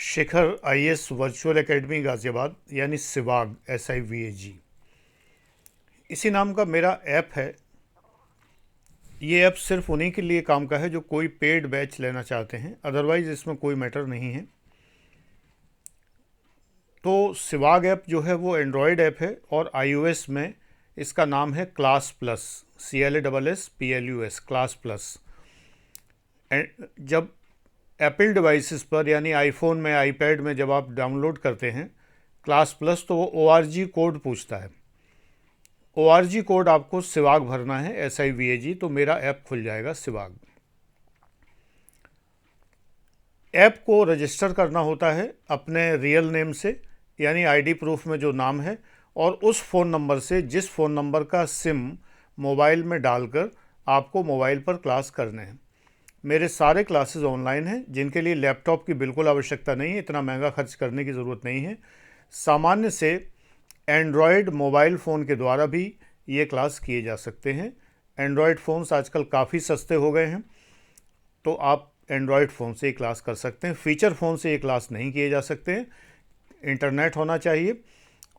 शिखर IAS virtual academy Ghaziabad यानी सिवाग SIVAG, इसी नाम का मेरा ऐप है। ये ऐप सिर्फ उन्हीं के लिए काम का है जो कोई पेड बैच लेना चाहते हैं, अदरवाइज़ इसमें कोई मैटर नहीं है। तो सिवाग ऐप जो है वो एंड्रॉयड ऐप है और iOS में इसका नाम है class plus, CLASSPLUS, class plus. जब एप्पल डिवाइसेस पर यानी आईफोन में, आईपैड में जब आप डाउनलोड करते हैं क्लास प्लस, तो वो ORG कोड पूछता है। ORG कोड आपको सिवाग भरना है, SIVAG, तो मेरा ऐप खुल जाएगा सिवाग। ऐप को रजिस्टर करना होता है अपने रियल नेम से, यानी आईडी प्रूफ में जो नाम है, और उस फ़ोन नंबर से जिस फ़ोन नंबर का सिम मोबाइल में डालकर आपको मोबाइल पर क्लास करने हैं। मेरे सारे क्लासेस ऑनलाइन हैं, जिनके लिए लैपटॉप की बिल्कुल आवश्यकता नहीं है, इतना महंगा खर्च करने की ज़रूरत नहीं है। सामान्य से एंड्रॉयड मोबाइल फ़ोन के द्वारा भी ये क्लास किए जा सकते हैं। एंड्रॉयड फ़ोन्स आजकल काफ़ी सस्ते हो गए हैं, तो आप एंड्रॉयड फ़ोन से ये क्लास कर सकते हैं। फ़ीचर फ़ोन से ये क्लास नहीं किए जा सकते हैं, इंटरनेट होना चाहिए।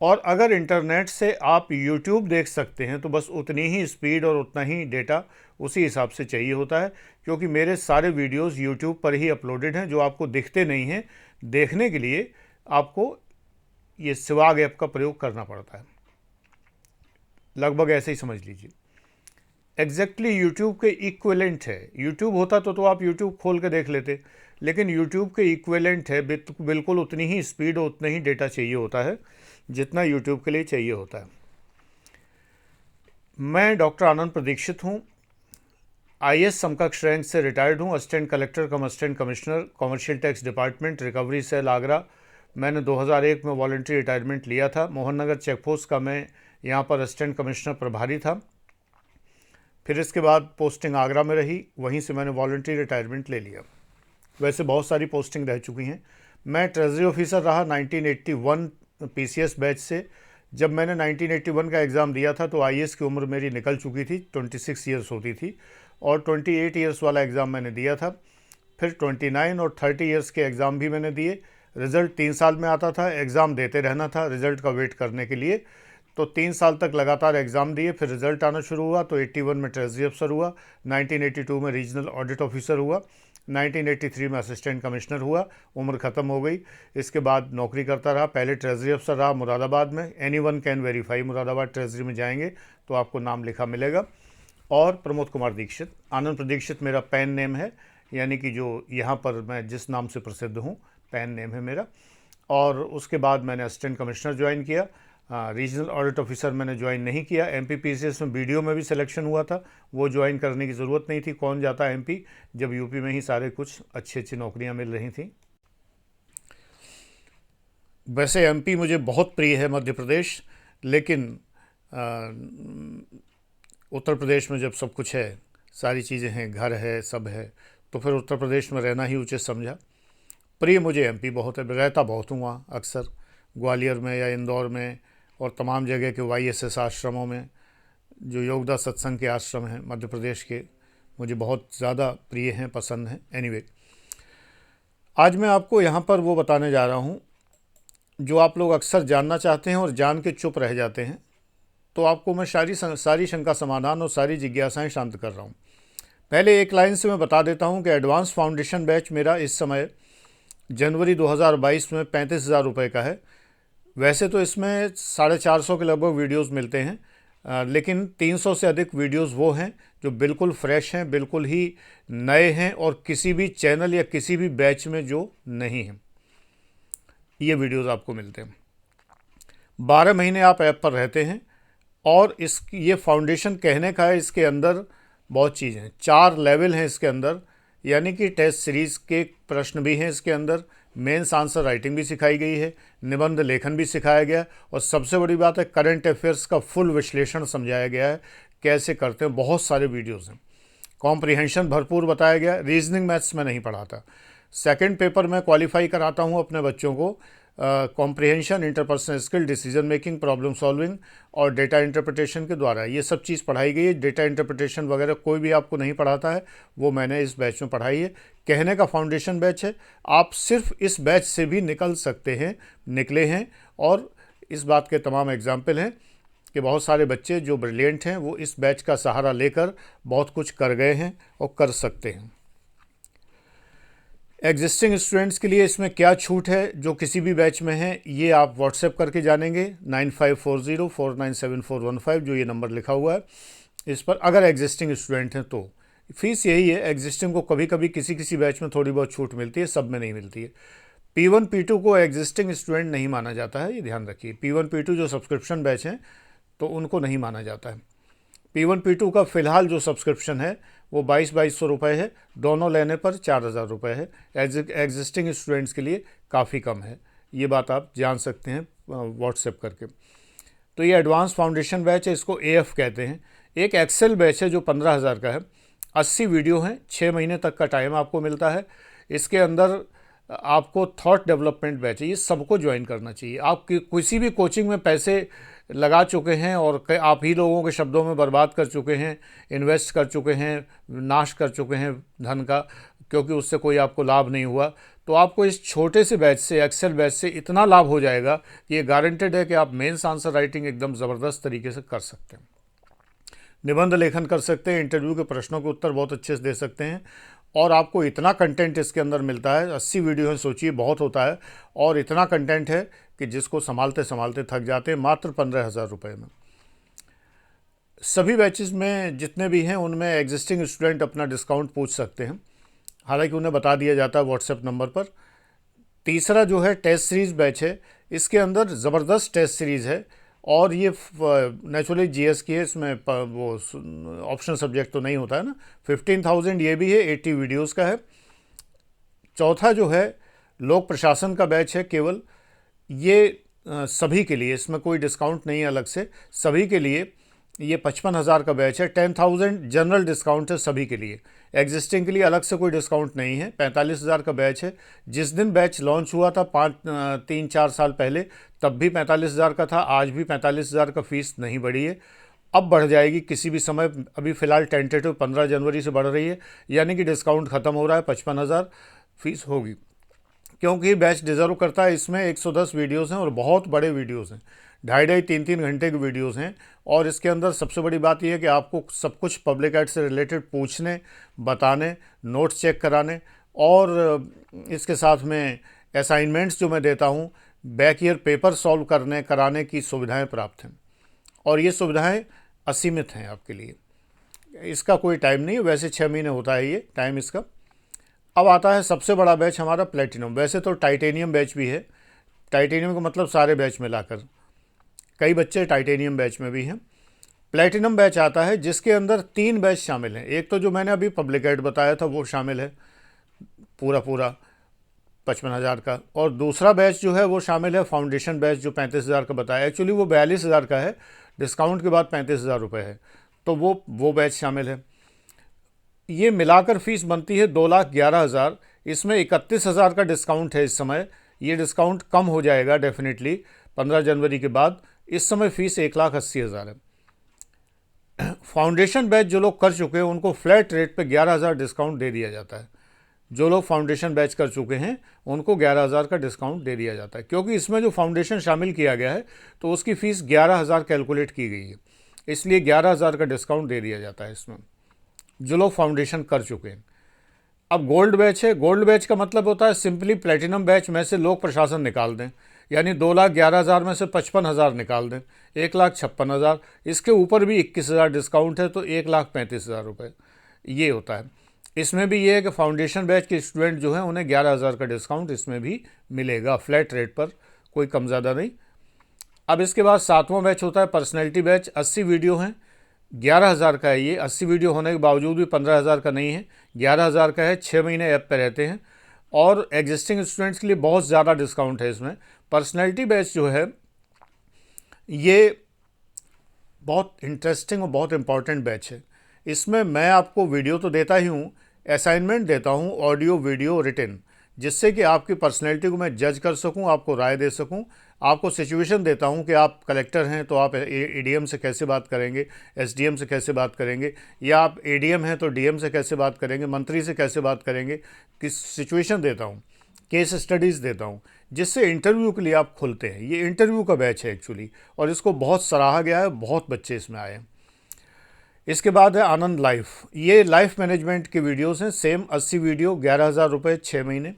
और अगर इंटरनेट से आप YouTube देख सकते हैं तो बस उतनी ही स्पीड और उतना ही डेटा उसी हिसाब से चाहिए होता है, क्योंकि मेरे सारे वीडियोस YouTube पर ही अपलोडेड हैं जो आपको दिखते नहीं हैं। देखने के लिए आपको ये सिवाग ऐप का प्रयोग करना पड़ता है, लगभग ऐसे ही समझ लीजिए। एग्जैक्टली YouTube के इक्विवेलेंट है। YouTube होता तो आप YouTube खोल के देख लेते, लेकिन YouTube के इक्विवेलेंट है। बिल्कुल उतनी ही स्पीड और उतना ही डेटा चाहिए होता है जितना YouTube के लिए चाहिए होता है। मैं डॉक्टर आनंद प्रदीक्षित हूँ, IAS समकक्ष रैंक से रिटायर्ड हूँ, assistant collector cum assistant commissioner, commercial tax department, recovery cell Agra. मैंने 2001 में वॉलंटरी रिटायरमेंट लिया था। मोहन नगर चेकपोस्ट का मैं यहाँ पर असिस्टेंट कमिश्नर प्रभारी था। फिर इसके बाद पोस्टिंग आगरा में रही, वहीं से मैंने वॉलंटरी रिटायरमेंट ले लिया। वैसे बहुत सारी पोस्टिंग रह चुकी हैं। मैं ट्रेजरी ऑफिसर रहा 1981 PCS बैच से। जब मैंने 1981 का एग्ज़ाम दिया था तो IAS की उम्र मेरी निकल चुकी थी, 26 ईयर्स होती थी, और 28 ईयर्स वाला एग्ज़ाम मैंने दिया था। फिर 29 और 30 ईयर्स के एग्ज़ाम भी मैंने दिए। रिज़ल्ट 3 साल में आता था, एग्ज़ाम देते रहना था रिज़ल्ट का वेट करने के लिए। तो 3 साल तक लगातार एग्ज़ाम दिए, फिर रिज़ल्ट आना शुरू हुआ तो 81 में ट्रेजरी अफसर हुआ, 1982 में रीजनल ऑडिट ऑफिसर हुआ, 1983 में असिस्टेंट कमिश्नर हुआ। उम्र ख़त्म हो गई। इसके बाद नौकरी करता रहा। पहले ट्रेजरी अफसर रहा मुरादाबाद में। Anyone can verify, Moradabad treasury में जाएंगे तो आपको नाम लिखा मिलेगा। और प्रमोद कुमार दीक्षित, आनंद प्रदीक्षित मेरा पैन नेम है, यानी कि जो यहाँ पर मैं जिस नाम से प्रसिद्ध हूँ पैन नेम है मेरा। और उसके बाद मैंने असिस्टेंट कमिश्नर ज्वाइन किया। रीजनल ऑडिट ऑफिसर मैंने ज्वाइन नहीं किया। MPPCS में वीडियो में भी सिलेक्शन हुआ था, वो ज्वाइन करने की ज़रूरत नहीं थी। कौन जाता है MP, जब यूपी में ही सारे कुछ अच्छी नौकरियां मिल रही थी। वैसे MP मुझे बहुत प्रिय है, मध्य प्रदेश, लेकिन उत्तर प्रदेश में जब सब कुछ है, सारी चीज़ें हैं, घर है, सब है, तो फिर उत्तर प्रदेश में रहना ही उचित समझा। प्रिय मुझे MP बहुत है, रहता बहुत हूँ वहाँ अक्सर, ग्वालियर में या इंदौर में और तमाम जगह के YSS आश्रमों में, जो योगदा सत्संग के आश्रम हैं मध्य प्रदेश के, मुझे बहुत ज़्यादा प्रिय हैं, पसंद हैं। एनीवे, आज मैं आपको यहाँ पर वो बताने जा रहा हूँ जो आप लोग अक्सर जानना चाहते हैं और जान के चुप रह जाते हैं। तो आपको मैं सारी शंका समाधान और सारी जिज्ञासाएं शांत कर रहा हूँ। पहले एक लाइन से मैं बता देता हूँ कि एडवांस फाउंडेशन बैच मेरा इस समय जनवरी 2022 में 35,000 रुपये का है। वैसे तो इसमें 450 के लगभग वीडियोस मिलते हैं, लेकिन 300 से अधिक वीडियोस वो हैं जो बिल्कुल फ्रेश हैं, बिल्कुल ही नए हैं और किसी भी चैनल या किसी भी बैच में जो नहीं हैं, ये वीडियोस आपको मिलते हैं। 12 महीने आप ऐप पर रहते हैं और ये फाउंडेशन कहने का है, इसके अंदर बहुत चीज़ें हैं। 4 लेवल हैं इसके अंदर, यानी कि टेस्ट सीरीज़ के प्रश्न भी हैं इसके अंदर, मेंस आंसर राइटिंग भी सिखाई गई है, निबंध लेखन भी सिखाया गया, और सबसे बड़ी बात है करंट अफेयर्स का फुल विश्लेषण समझाया गया है, कैसे करते हैं। बहुत सारे वीडियोस हैं। कॉम्प्रिहेंशन भरपूर बताया गया। रीजनिंग मैथ्स में नहीं पढ़ाता। सेकंड पेपर में क्वालिफाई कराता हूँ अपने बच्चों को comprehension, interpersonal skill, decision making, problem solving और डेटा इंटरप्रिटेशन के द्वारा ये सब चीज़ पढ़ाई गई है। डेटा इंटरप्रिटेशन वगैरह कोई भी आपको नहीं पढ़ाता है, वो मैंने इस बैच में पढ़ाई है। कहने का फाउंडेशन बैच है, आप सिर्फ इस बैच से भी निकल सकते हैं, निकले हैं, और इस बात के तमाम एग्जाम्पल हैं कि बहुत सारे बच्चे जो ब्रिलियंट हैं वो इस बैच का सहारा लेकर बहुत कुछ कर गए हैं और कर सकते हैं। एग्जिस्टिंग स्टूडेंट्स के लिए इसमें क्या छूट है जो किसी भी बैच में है, ये आप व्हाट्सएप करके जानेंगे 9540497415, जो ये नंबर लिखा हुआ है इस पर, अगर एग्जिस्टिंग स्टूडेंट हैं तो। फीस यही है, एग्जिस्टिंग को कभी कभी किसी किसी बैच में थोड़ी बहुत छूट मिलती है, सब में नहीं मिलती है। P1 P2 को एग्जिस्टिंग स्टूडेंट नहीं माना जाता है, ये ध्यान रखिए। P1 P2 जो सब्सक्रिप्शन बैच हैं तो उनको नहीं माना जाता है। P1 P2 का फ़िलहाल जो सब्सक्रिप्शन है वो 2200 रुपये है, दोनों लेने पर 4000 रुपये है। एग्जिस्टिंग स्टूडेंट्स के लिए काफ़ी कम है, ये बात आप जान सकते हैं व्हाट्सएप करके। तो ये एडवांस फाउंडेशन बैच है, इसको AF कहते हैं। एक एक्सेल बैच है जो 15,000 का है, 80 वीडियो हैं, 6 महीने तक का टाइम आपको मिलता है। इसके अंदर आपको थॉट डेवलपमेंट बैच है, ये सबको ज्वाइन करना चाहिए। आप किसी भी कोचिंग में पैसे लगा चुके हैं और आप ही लोगों के शब्दों में बर्बाद कर चुके हैं, इन्वेस्ट कर चुके हैं, नाश कर चुके हैं धन का, क्योंकि उससे कोई आपको लाभ नहीं हुआ, तो आपको इस छोटे से बैच से, एक्सेल बैच से इतना लाभ हो जाएगा कि ये गारंटेड है कि आप मेंस आंसर राइटिंग एकदम ज़बरदस्त तरीके से कर सकते हैं, निबंध लेखन कर सकते हैं, इंटरव्यू के प्रश्नों के उत्तर बहुत अच्छे से दे सकते हैं, और आपको इतना कंटेंट इसके अंदर मिलता है। 80 वीडियो है, सोचिए बहुत होता है, और इतना कंटेंट है कि जिसको संभालते संभालते थक जाते हैं, मात्र 15,000 रुपये में। सभी बैचेस में जितने भी हैं उनमें एग्जिस्टिंग स्टूडेंट अपना डिस्काउंट पूछ सकते हैं, हालांकि उन्हें बता दिया जाता है व्हाट्सएप नंबर पर। तीसरा जो है टेस्ट सीरीज़ बैच है, इसके अंदर ज़बरदस्त टेस्ट सीरीज़ है, और ये नेचुरली GS की है, इसमें वो ऑप्शनल सब्जेक्ट तो नहीं होता है ना। 15,000 ये भी है, 80 वीडियोस का है। चौथा जो है लोक प्रशासन का बैच है, केवल ये सभी के लिए, इसमें कोई डिस्काउंट नहीं है अलग से, सभी के लिए ये 55,000 का बैच है। 10,000 जनरल डिस्काउंट है सभी के लिए, एग्जिस्टिंग के लिए अलग से कोई डिस्काउंट नहीं है। 45,000 का बैच है। जिस दिन बैच लॉन्च हुआ था 3-4 साल पहले, तब भी 45,000 का था, आज भी 45,000 का फीस नहीं बढ़ी है, अब बढ़ जाएगी किसी भी समय। अभी फ़िलहाल टेंटेटिव 15 जनवरी से बढ़ रही है, यानी कि डिस्काउंट ख़त्म हो रहा है, 55,000 फीस होगी, क्योंकि बैच डिज़र्व करता है। इसमें 110 वीडियोज़ हैं और बहुत बड़े वीडियोज़ हैं, 2.5-3 घंटे के वीडियोज़ हैं, और इसके अंदर सबसे बड़ी बात यह है कि आपको सब कुछ पब्लिक एड से रिलेटेड पूछने, बताने, नोट्स चेक कराने, और इसके साथ में असाइनमेंट्स जो मैं देता हूँ, बैक ईयर पेपर सॉल्व कराने की सुविधाएं प्राप्त हैं, और ये सुविधाएं असीमित हैं आपके लिए। इसका कोई टाइम नहीं, वैसे 6 महीने होता है ये टाइम इसका। अब आता है सबसे बड़ा बैच हमारा प्लेटिनम। वैसे तो टाइटेनियम बैच भी है, टाइटेनियम का मतलब सारे बैच मिलाकर, कई बच्चे टाइटेनियम बैच में भी हैं। प्लेटिनम बैच आता है जिसके अंदर 3 बैच शामिल हैं। एक तो जो मैंने अभी पब्लिक एड बताया था वो शामिल है, पूरा 55,000 का, और दूसरा बैच जो है वो शामिल है फाउंडेशन बैच, जो 35,000 का बताया। एक्चुअली वो 42,000 का है, डिस्काउंट के बाद 35,000 रुपये है, तो वो बैच शामिल है। ये मिलाकर फीस बनती है 2,11,000। इसमें 31,000 का डिस्काउंट है इस समय, ये डिस्काउंट कम हो जाएगा डेफिनेटली 15 जनवरी के बाद। इस समय फ़ीस 1,80,000 है। फाउंडेशन बैच जो लोग कर चुके हैं उनको फ्लैट रेट पे 11,000 डिस्काउंट दे दिया जाता है। जो लोग फाउंडेशन बैच कर चुके हैं उनको 11,000 का डिस्काउंट दे दिया जाता है, क्योंकि इसमें जो फाउंडेशन शामिल किया गया है तो उसकी फ़ीस 11,000 कैलकुलेट की गई है, इसलिए 11,000 का डिस्काउंट दे दिया जाता है इसमें, जो लोग फाउंडेशन कर चुके हैं। अब गोल्ड बैच है। गोल्ड बैच का मतलब होता है सिंपली प्लेटिनम बैच में से लोक प्रशासन निकाल दें, यानी 2,11,000 में से 55,000 निकाल दें, 1,56,000। इसके ऊपर भी 21,000 डिस्काउंट है, तो 1,35,000 रुपये ये होता है। इसमें भी ये है कि फाउंडेशन बैच के स्टूडेंट जो हैं उन्हें 11,000 का डिस्काउंट इसमें भी मिलेगा, फ्लैट रेट पर, कोई कम ज़्यादा नहीं। अब इसके बाद 7वां बैच होता है पर्सनैलिटी बैच। 80 वीडियो हैं, 11,000 का है ये। 80 वीडियो होने के बावजूद भी 15,000 का नहीं है, 11,000 का है। 6 महीने ऐप पे रहते हैं, और एग्जिस्टिंग स्टूडेंट्स के लिए बहुत ज़्यादा डिस्काउंट है इसमें। पर्सनैलिटी बैच जो है ये बहुत इंटरेस्टिंग और बहुत इम्पॉर्टेंट बैच है। इसमें मैं आपको वीडियो तो देता ही हूँ, असाइनमेंट देता हूँ, ऑडियो वीडियो रिटन। जिससे कि आपकी पर्सनैलिटी को मैं जज कर सकूं, आपको राय दे सकूं। आपको सिचुएशन देता हूं कि आप कलेक्टर हैं तो आप एडीएम से कैसे बात करेंगे, एसडीएम से कैसे बात करेंगे, या आप एडीएम हैं तो डीएम से कैसे बात करेंगे, मंत्री से कैसे बात करेंगे। किस सिचुएशन देता हूं, केस स्टडीज़ देता हूं, जिससे इंटरव्यू के लिए आप खुलते हैं। ये इंटरव्यू का बैच है एक्चुअली, और इसको बहुत सराहा गया है, बहुत बच्चे इसमें आए हैं। इसके बाद है आनंद लाइफ। ये लाइफ मैनेजमेंट की वीडियोस हैं, सेम 80 वीडियो, 11,000 रुपये 6 महीने।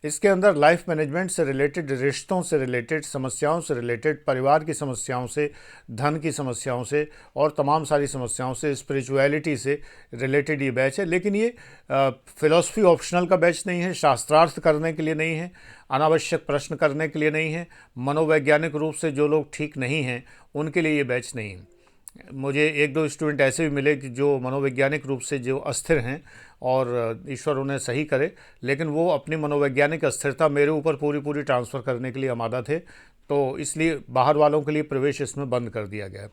इसके अंदर लाइफ मैनेजमेंट से रिलेटेड, रिश्तों से रिलेटेड, समस्याओं से रिलेटेड, परिवार की समस्याओं से, धन की समस्याओं से और तमाम सारी समस्याओं से, स्पिरिचुअलिटी से रिलेटेड ये बैच है। लेकिन ये फिलॉसफी ऑप्शनल का बैच नहीं है, शास्त्रार्थ करने के लिए नहीं है, अनावश्यक प्रश्न करने के लिए नहीं है, मनोवैज्ञानिक रूप से जो लोग ठीक नहीं हैं उनके लिए ये बैच नहीं है। मुझे एक दो स्टूडेंट ऐसे भी मिले कि जो मनोवैज्ञानिक रूप से जो अस्थिर हैं और ईश्वर उन्हें सही करे, लेकिन वो अपनी मनोवैज्ञानिक अस्थिरता मेरे ऊपर पूरी पूरी ट्रांसफ़र करने के लिए आमादा थे, तो इसलिए बाहर वालों के लिए प्रवेश इसमें बंद कर दिया गया।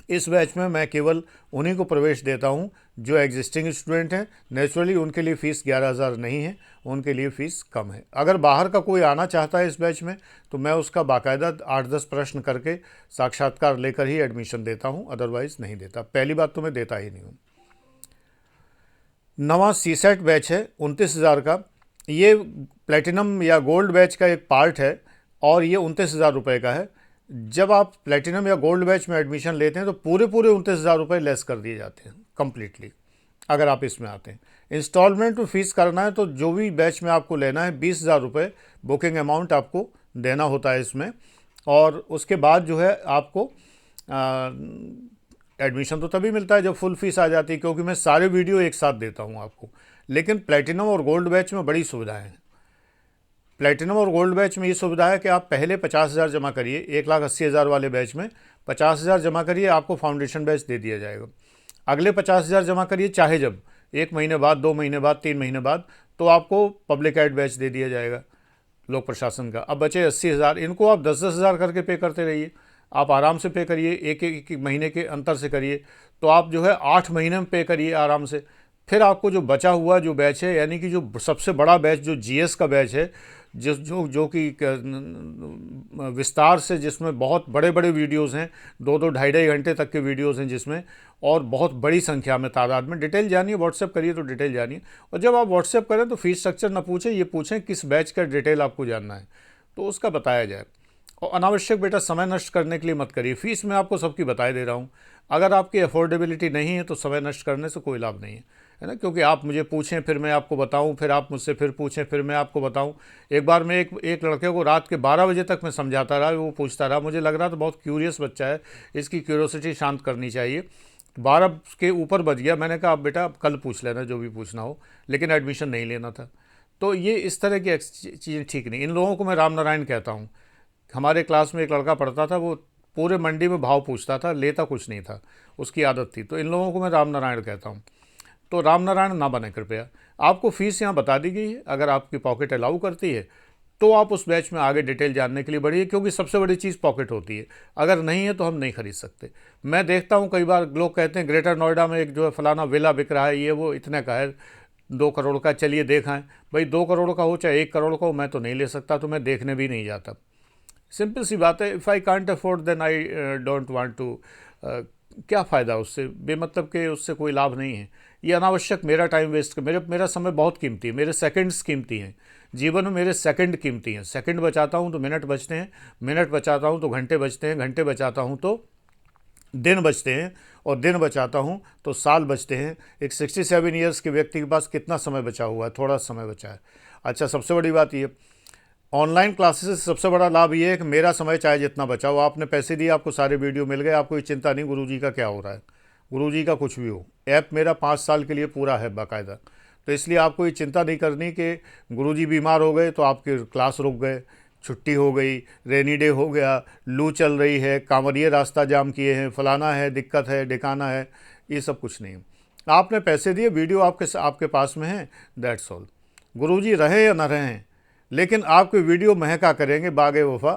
इस बैच में मैं केवल उन्हीं को प्रवेश देता हूं जो एग्जिस्टिंग स्टूडेंट हैं। नेचुरली उनके लिए फ़ीस 11,000 नहीं है, उनके लिए फ़ीस कम है। अगर बाहर का कोई आना चाहता है इस बैच में तो मैं उसका बाकायदा 8-10 प्रश्न करके साक्षात्कार लेकर ही एडमिशन देता हूं, अदरवाइज़ नहीं देता। पहली बात तो मैं देता ही नहीं हूँ। नवा सीसेट बैच है 29,000 का। ये प्लेटिनम या गोल्ड बैच का एक पार्ट है और ये 29,000 रुपये का है। जब आप प्लेटिनम या गोल्ड बैच में एडमिशन लेते हैं तो पूरे 29,000 रुपये लेस कर दिए जाते हैं कम्प्लीटली, अगर आप इसमें आते हैं। इंस्टॉलमेंट में फ़ीस करना है तो जो भी बैच में आपको लेना है 20,000 रुपये बुकिंग अमाउंट आपको देना होता है इसमें, और उसके बाद जो है आपको एडमिशन तो तभी मिलता है जब फुल फीस आ जाती है, क्योंकि मैं सारे वीडियो एक साथ देता हूँ आपको। लेकिन प्लेटिनम और गोल्ड बैच में बड़ी सुविधाएं हैं। प्लेटिनम और गोल्ड बैच में ये सुविधा है कि आप पहले 50,000 जमा करिए, 1,80,000 वाले बैच में 50,000 जमा करिए, आपको फाउंडेशन बैच दे दिया जाएगा। अगले 50,000 जमा करिए, चाहे जब 1 महीने बाद, 2 महीने बाद, 3 महीने बाद, तो आपको पब्लिक एड बैच दे दिया जाएगा लोक प्रशासन का। अब बचे 80,000, इनको आप 10-10 हज़ार करके पे करते रहिए। आप आराम से पे करिए, एक एक महीने के अंतर से करिए, तो आप जो है 8 महीने में पे करिए आराम से। फिर आपको जो बचा हुआ जो बैच है, यानी कि जो सबसे बड़ा बैच जो जीएस का बैच है, जो कि विस्तार से, जिसमें बहुत बड़े बड़े वीडियोस हैं, 2-2 ढाई घंटे तक के वीडियोस हैं जिसमें, और बहुत बड़ी संख्या में, तादाद में। डिटेल जानिए, व्हाट्सएप करिए तो डिटेल जानिए। और जब आप व्हाट्सएप करें तो फीस स्ट्रक्चर ना पूछें, ये पूछें किस बैच का डिटेल आपको जानना है, तो उसका बताया जाए। और अनावश्यक बेटा समय नष्ट करने के लिए मत करिए। फीस मैं आपको सबकी बताए दे रहा हूँ। अगर आपकी अफोर्डेबिलिटी नहीं है तो समय नष्ट करने से कोई लाभ नहीं है ना, क्योंकि आप मुझे पूछें फिर मैं आपको बताऊं, फिर आप मुझसे फिर पूछें फिर मैं आपको बताऊं। एक बार मैं एक लड़के को रात के 12 बजे तक मैं समझाता रहा, वो पूछता रहा, मुझे लग रहा था बहुत क्यूरियस बच्चा है, इसकी क्यूरियोसिटी शांत करनी चाहिए। 12 के ऊपर बज गया, मैंने कहा अब बेटा अब कल पूछ लेना जो भी पूछना हो, लेकिन एडमिशन नहीं लेना था। तो ये इस तरह की चीज़ें ठीक नहीं। इन लोगों को मैं राम नारायण कहता हूँ। हमारे क्लास में एक लड़का पढ़ता था, वो पूरे मंडी में भाव पूछता था, लेता कुछ नहीं था, उसकी आदत थी। तो इन लोगों को मैं राम नारायण कहता हूँ। तो राम नारायण ना बने कृपया। आपको फ़ीस यहाँ बता दी गई है, अगर आपकी पॉकेट अलाउ करती है तो आप उस बैच में आगे डिटेल जानने के लिए बढ़िए, क्योंकि सबसे बड़ी चीज़ पॉकेट होती है। अगर नहीं है तो हम नहीं खरीद सकते। मैं देखता हूँ कई बार लोग कहते हैं ग्रेटर नोएडा में एक जो है फलाना विला बिक रहा है, ये वो इतने का है, 2 करोड़ का, चलिए देखाएं। भाई 2 करोड़ का हो चाहे 1 करोड़ का हो, मैं तो नहीं ले सकता, तो मैं देखने भी नहीं जाता। सिंपल सी बात है। If I can't afford then I don't want to. क्या फ़ायदा उससे, बेमतलब के उससे कोई लाभ नहीं है। ये अनावश्यक मेरा टाइम वेस्ट, मेरा समय बहुत कीमती है, मेरे सेकंड्स कीमती हैं जीवन में, मेरे सेकंड कीमती हैं। सेकंड बचाता हूँ तो मिनट बचते हैं, मिनट बचाता हूँ तो घंटे बचते हैं, घंटे बचाता हूँ तो दिन बचते हैं, और दिन बचाता हूँ तो साल बचते हैं। एक 67 ईयर्स के व्यक्ति के पास कितना समय बचा हुआ है? थोड़ा समय बचा है। अच्छा, सबसे बड़ी बात ये, ऑनलाइन क्लासेस से सबसे बड़ा लाभ ये है कि मेरा समय चाहे जितना बचा हो, आपने पैसे दिए, आपको सारे वीडियो मिल गए, आपको ये चिंता नहीं गुरुजी का क्या हो रहा है, गुरुजी का कुछ भी हो। ऐप मेरा 5 साल के लिए पूरा है बाकायदा, तो इसलिए आपको ये चिंता नहीं करनी कि गुरुजी बीमार हो गए तो आपके क्लास रुक गए, छुट्टी हो गई, रेनी डे हो गया, लू चल रही है, कांवरिये रास्ता जाम किए हैं, फलाना है, दिक्कत है, ढिकाना है, ये सब कुछ नहीं। आपने पैसे दिए, वीडियो आपके पास में है, दैट्स ऑल। गुरुजी रहे या ना रहें, लेकिन आपके वीडियो महका करेंगे बागे वफा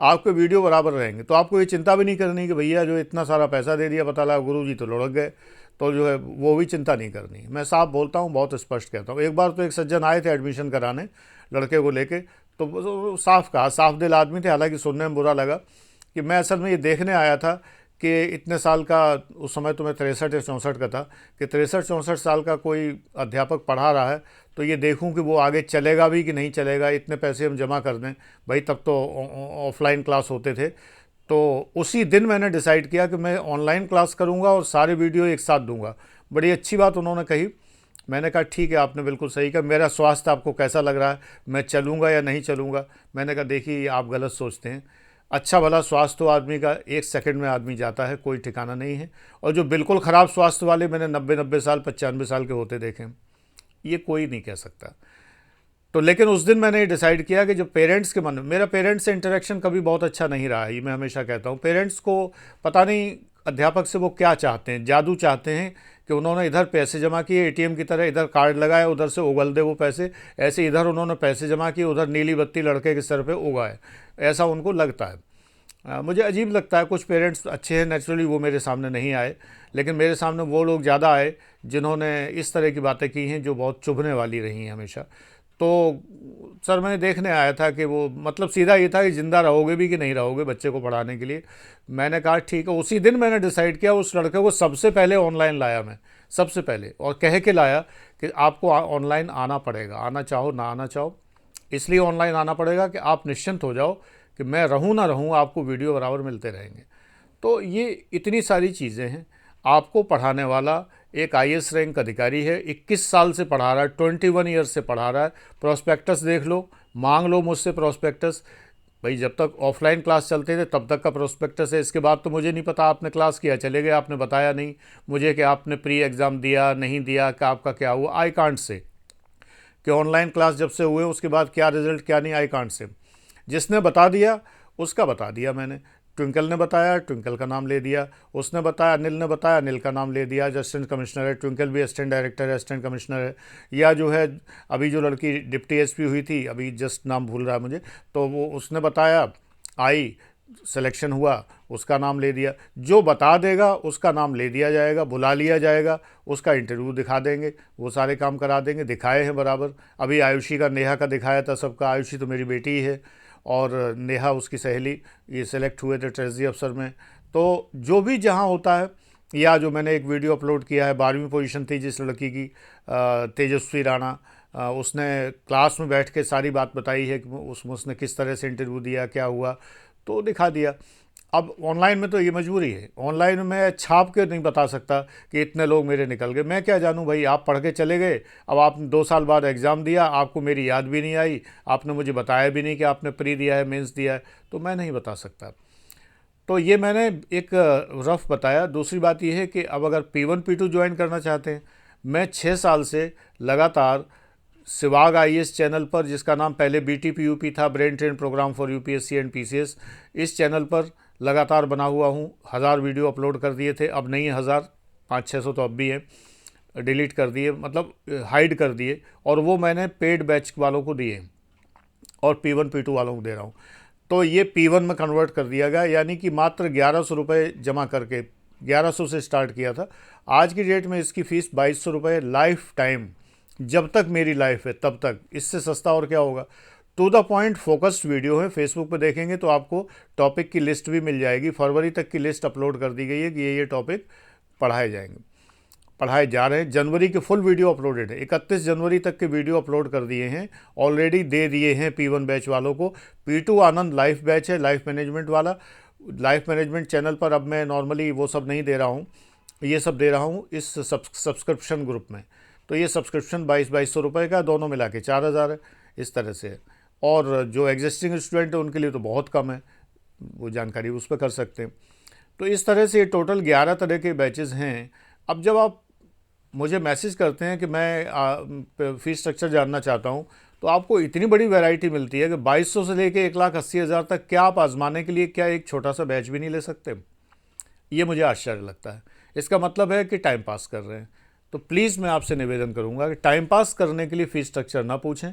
आपके वीडियो बराबर रहेंगे। तो आपको ये चिंता भी नहीं करनी कि भैया जो इतना सारा पैसा दे दिया, पता लगा गुरुजी तो लुढ़क गए, तो जो है वो भी चिंता नहीं करनी। मैं साफ बोलता हूँ, बहुत स्पष्ट कहता हूँ। एक बार तो एक सज्जन आए थे एडमिशन कराने लड़के को लेके, तो वो साफ कहा, साफ दिल आदमी थे, हालांकि सुनने में बुरा लगा कि मैं असल में ये देखने आया था कि इतने साल का, उस समय तो मैं 63 या 64 का था, कि 63-64 साल का कोई अध्यापक पढ़ा रहा है, तो ये देखूं कि वो आगे चलेगा भी कि नहीं चलेगा, इतने पैसे हम जमा कर दें। भाई तब तो ऑफलाइन क्लास होते थे। तो उसी दिन मैंने डिसाइड किया कि मैं ऑनलाइन क्लास करूंगा और सारे वीडियो एक साथ दूंगा। बड़ी अच्छी बात उन्होंने कही। मैंने कहा ठीक है, आपने बिल्कुल सही कहा। मेरा स्वास्थ्य आपको कैसा लग रहा है, मैं चलूँगा या नहीं चलूँगा? मैंने कहा देखिए, ये आप गलत सोचते हैं। अच्छा भला स्वास्थ्य तो आदमी का 1 सेकंड में आदमी जाता है, कोई ठिकाना नहीं है। और जो बिल्कुल ख़राब स्वास्थ्य वाले मैंने 90-90 साल 95 साल के होते देखे हैं, ये कोई नहीं कह सकता। तो लेकिन उस दिन मैंने डिसाइड किया कि जो पेरेंट्स के मन में, मेरा पेरेंट्स से इंटरेक्शन कभी बहुत अच्छा नहीं रहा है, ये मैं हमेशा कहता हूँ। पेरेंट्स को पता नहीं अध्यापक से वो क्या चाहते हैं, जादू चाहते हैं कि उन्होंने इधर पैसे जमा किए एटीएम की तरह, इधर कार्ड लगाए, उधर से उगल दे वो पैसे, ऐसे इधर उन्होंने पैसे जमा किए, उधर नीली बत्ती लड़के के सर पे उगाए, ऐसा उनको लगता है। मुझे अजीब लगता है। कुछ पेरेंट्स अच्छे हैं, नेचुरली वो मेरे सामने नहीं आए, लेकिन मेरे सामने वो लोग ज़्यादा आए जिन्होंने इस तरह की बातें की हैं जो बहुत चुभने वाली रही हैं हमेशा। तो सर मैं देखने आया था कि वो, मतलब सीधा ये था कि ज़िंदा रहोगे भी कि नहीं रहोगे बच्चे को पढ़ाने के लिए। मैंने कहा ठीक है। उसी दिन मैंने डिसाइड किया, उस लड़के को सबसे पहले ऑनलाइन लाया मैं, सबसे पहले, और कह के लाया कि आपको ऑनलाइन आना पड़ेगा, आना चाहो ना आना चाहो, इसलिए ऑनलाइन आना पड़ेगा कि आप निश्चिंत हो जाओ कि मैं रहूँ ना रहूँ, आपको वीडियो बराबर मिलते रहेंगे। तो ये इतनी सारी चीज़ें हैं। आपको पढ़ाने वाला एक आईएएस रैंक अधिकारी है, 21 साल से पढ़ा रहा है, 21 ईयर से पढ़ा रहा है। प्रोस्पेक्टस देख लो, मांग लो मुझसे प्रोस्पेक्टस। भाई जब तक ऑफलाइन क्लास चलते थे तब तक का प्रोस्पेक्टस है। इसके बाद तो मुझे नहीं पता आपने क्लास किया, चले गए, आपने बताया नहीं मुझे कि आपने प्री एग्ज़ाम दिया नहीं दिया, कि आपका क्या हुआ। आई कांट से कि ऑनलाइन क्लास जब से हुए उसके बाद क्या रिजल्ट क्या नहीं, आई कांट से। जिसने बता दिया उसका बता दिया मैंने। ट्विंकल ने बताया, ट्विंकल का नाम ले दिया। उसने बताया, अनिल ने बताया, अनिल का नाम ले दिया। जो असिस्टेंट कमिश्नर है, ट्विंकल भी असिस्टेंट डायरेक्टर है, असिस्टेंट कमिश्नर है। या जो है अभी जो लड़की डिप्टी एसपी हुई थी, अभी जस्ट नाम भूल रहा है मुझे, तो वो उसने बताया, आई, सिलेक्शन हुआ, उसका नाम ले दिया। जो बता देगा उसका नाम ले दिया जाएगा, बुला लिया जाएगा, उसका इंटरव्यू दिखा देंगे, वो सारे काम करा देंगे। दिखाए हैं बराबर। अभी आयुषी का, नेहा का दिखाया था सबका। आयुषी तो मेरी बेटी ही है और नेहा उसकी सहेली, ये सेलेक्ट हुए थे ट्रेजरी अफसर में। तो जो भी जहाँ होता है, या जो मैंने एक वीडियो अपलोड किया है, 12वीं पोजीशन थी जिस लड़की की, तेजस्वी राणा, उसने क्लास में बैठ के सारी बात बताई है कि उसने किस तरह से इंटरव्यू दिया, क्या हुआ, तो दिखा दिया। अब ऑनलाइन में तो ये मजबूरी है, ऑनलाइन में छाप के नहीं बता सकता कि इतने लोग मेरे निकल गए। मैं क्या जानूं भाई, आप पढ़ के चले गए, अब आपने 2 साल बाद एग्ज़ाम दिया, आपको मेरी याद भी नहीं आई, आपने मुझे बताया भी नहीं कि आपने प्री दिया है, मेंस दिया है, तो मैं नहीं बता सकता। तो ये मैंने एक रफ बताया। दूसरी बात ये है कि अब अगर P1 P2 ज्वाइन करना चाहते हैं, मैं 6 साल से लगातार सिवाग आईएएस चैनल पर, जिसका नाम पहले BTPUP था, brain train programme for UPSC and PCS, इस चैनल पर लगातार बना हुआ हूँ। 1000 वीडियो अपलोड कर दिए थे, अब नहीं है 1000, 500-600 तो अब भी हैं, डिलीट कर दिए, मतलब हाइड कर दिए, और वो मैंने पेड बैच वालों को दिए और P1 P2 वालों को दे रहा हूँ। तो ये P1 में कन्वर्ट कर दिया गया, यानी कि मात्र 1100 रुपये जमा करके, 1100 से स्टार्ट किया था। आज की डेट में इसकी फ़ीस 2200 रुपये लाइफ टाइम, जब तक मेरी लाइफ है तब तक। इससे सस्ता और क्या होगा। To the point focused video है। फेसबुक पे देखेंगे तो आपको टॉपिक की लिस्ट भी मिल जाएगी। फरवरी तक की लिस्ट अपलोड कर दी गई है कि ये टॉपिक पढ़ाए जाएंगे, पढ़ाए जा रहे हैं। जनवरी के फुल वीडियो अपलोडेड है, 31 जनवरी तक के वीडियो अपलोड कर दिए हैं, ऑलरेडी दे दिए हैं P1 बैच वालों को। P2 आनंद लाइफ बैच है, लाइफ मैनेजमेंट वाला। लाइफ मैनेजमेंट चैनल पर अब मैं नॉर्मली वो सब नहीं दे रहा हूँ, ये सब दे रहा हूँ इस सब्सक्रिप्शन ग्रुप में। तो ये सब्सक्रिप्शन 2200 रुपये का, दोनों मिला के 4000 है, इस तरह से है। और जो एग्जिस्टिंग स्टूडेंट है उनके लिए तो बहुत कम है, वो जानकारी उस पर कर सकते हैं। तो इस तरह से ये टोटल 11 तरह के बैचेस हैं। अब जब आप मुझे मैसेज करते हैं कि मैं फ़ीस स्ट्रक्चर जानना चाहता हूं, तो आपको इतनी बड़ी वैरायटी मिलती है कि 2200 से लेके 1,80,000 तक, क्या आप आजमाने के लिए क्या एक छोटा सा बैच भी नहीं ले सकते? ये मुझे आश्चर्य लगता है। इसका मतलब है कि टाइम पास कर रहे हैं। तो प्लीज़ मैं आपसे निवेदन करूंगा कि टाइम पास करने के लिए फ़ीस स्ट्रक्चर ना पूछें।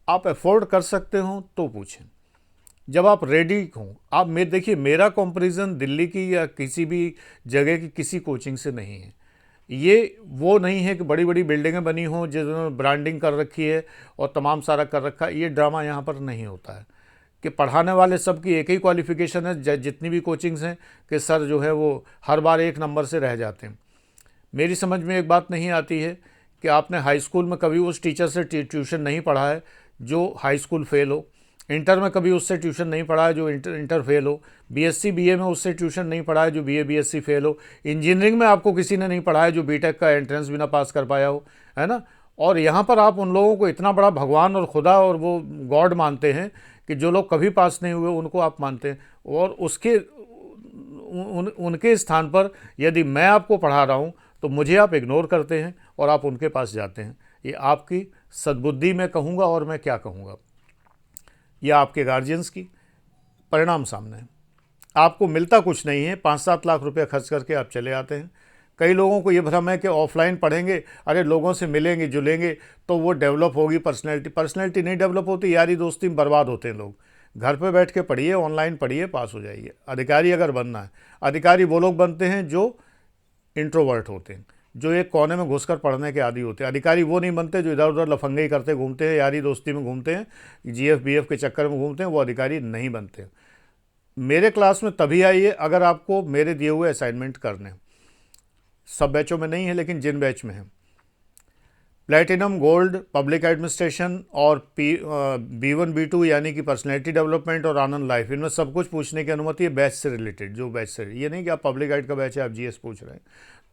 आप अफोर्ड कर सकते हो तो पूछें, जब आप रेडी हों। आप देखिए, मेरा कंपैरिजन दिल्ली की या किसी भी जगह की किसी कोचिंग से नहीं है। ये वो नहीं है कि बड़ी बड़ी बिल्डिंगें बनी हों जिन्होंने ब्रांडिंग कर रखी है और तमाम सारा कर रखा है। ये ड्रामा यहाँ पर नहीं होता है कि पढ़ाने वाले सब की एक ही क्वालिफ़िकेशन है, जितनी भी कोचिंग्स हैं, कि सर जो है वो हर बार एक नंबर से रह जाते हैं। मेरी समझ में एक बात नहीं आती है कि आपने हाई स्कूल में कभी उस टीचर से ट्यूशन नहीं पढ़ा है जो हाई स्कूल फेल हो, इंटर में कभी उससे ट्यूशन नहीं पढ़ा है जो इंटर फेल हो, बीएससी बीए में उससे ट्यूशन नहीं पढ़ा है जो बीए बीएससी फेल हो, इंजीनियरिंग में आपको किसी ने नहीं पढ़ा है जो बीटेक का एंट्रेंस भी ना पास कर पाया हो, है ना। और यहाँ पर आप उन लोगों को इतना बड़ा भगवान और खुदा और वो गॉड मानते हैं कि जो लोग कभी पास नहीं हुए उनको आप मानते हैं। और उसके उनके स्थान पर यदि मैं आपको पढ़ा रहा हूँ तो मुझे आप इग्नोर करते हैं और आप उनके पास जाते हैं। ये आपकी सद्बुद्धि मैं कहूँगा और मैं क्या कहूँगा, या आपके गार्जियंस की परिणाम सामने है। आपको मिलता कुछ नहीं है, 5-7 लाख रुपए खर्च करके आप चले आते हैं। कई लोगों को ये भ्रम है कि ऑफलाइन पढ़ेंगे, अरे लोगों से मिलेंगे जुलेंगे तो वो डेवलप होगी पर्सनैलिटी नहीं डेवलप होती, यारी दोस्ती में बर्बाद होते हैं लोग। घर पे बैठ के पढ़िए, ऑनलाइन पढ़िए, पास हो जाइए। अधिकारी अगर बनना है, अधिकारी वो लोग बनते हैं जो इंट्रोवर्ट होते हैं, जो एक कोने में घुसकर पढ़ने के आदी होते हैं। अधिकारी वो नहीं बनते जो इधर उधर लफंगे करते घूमते हैं, यारी दोस्ती में घूमते हैं, जीएफ बीएफ के चक्कर में घूमते हैं, वो अधिकारी नहीं बनते। मेरे क्लास में तभी आइए अगर आपको मेरे दिए हुए असाइनमेंट करने। सब बैचों में नहीं है लेकिन जिन बैच में है, प्लेटिनम, गोल्ड, पब्लिक एडमिनिस्ट्रेशन और B1 B2 यानी कि पर्सनैलिटी डेवलपमेंट और आनंद लाइफ, इनमें सब कुछ पूछने की अनुमति है बैच से रिलेटेड। जो बैच से, ये नहीं कि आप पब्लिक एड का बैच है आप जीएस पूछ रहे हैं,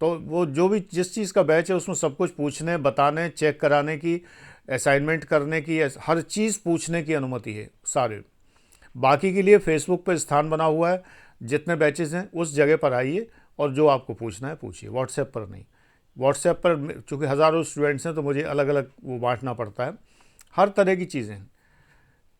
तो वो जो भी जिस चीज़ का बैच है उसमें सब कुछ पूछने, बताने, चेक कराने की, असाइनमेंट करने की, हर चीज़ पूछने की अनुमति है सारे। बाकी के लिए फेसबुक पर स्थान बना हुआ है, जितने बैचेस हैं उस जगह पर आइए और जो आपको पूछना है पूछिए, व्हाट्सएप पर नहीं। व्हाट्सएप पर चूँकि हज़ारों स्टूडेंट्स हैं तो मुझे अलग अलग वो बांटना पड़ता है। हर तरह की चीज़ें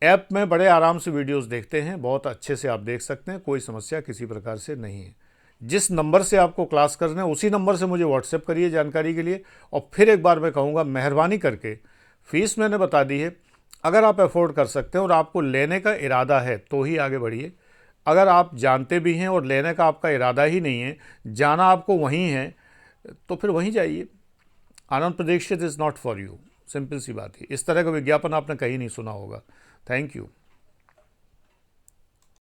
ऐप में बड़े आराम से वीडियोस देखते हैं, बहुत अच्छे से आप देख सकते हैं, कोई समस्या किसी प्रकार से नहीं है। जिस नंबर से आपको क्लास करना है उसी नंबर से मुझे व्हाट्सएप करिए जानकारी के लिए। और फिर एक बार मैं कहूँगा, मेहरबानी करके, फ़ीस मैंने बता दी है, अगर आप अफोर्ड कर सकते हैं और आपको लेने का इरादा है तो ही आगे बढ़िए। अगर आप जानते भी हैं और लेने का आपका इरादा ही नहीं है, जाना आपको वहीं है, तो फिर वहीं जाइए। Anand Pradikshit is not for you, simple सी बात है। इस तरह का विज्ञापन आपने कहीं नहीं सुना होगा। Thank you.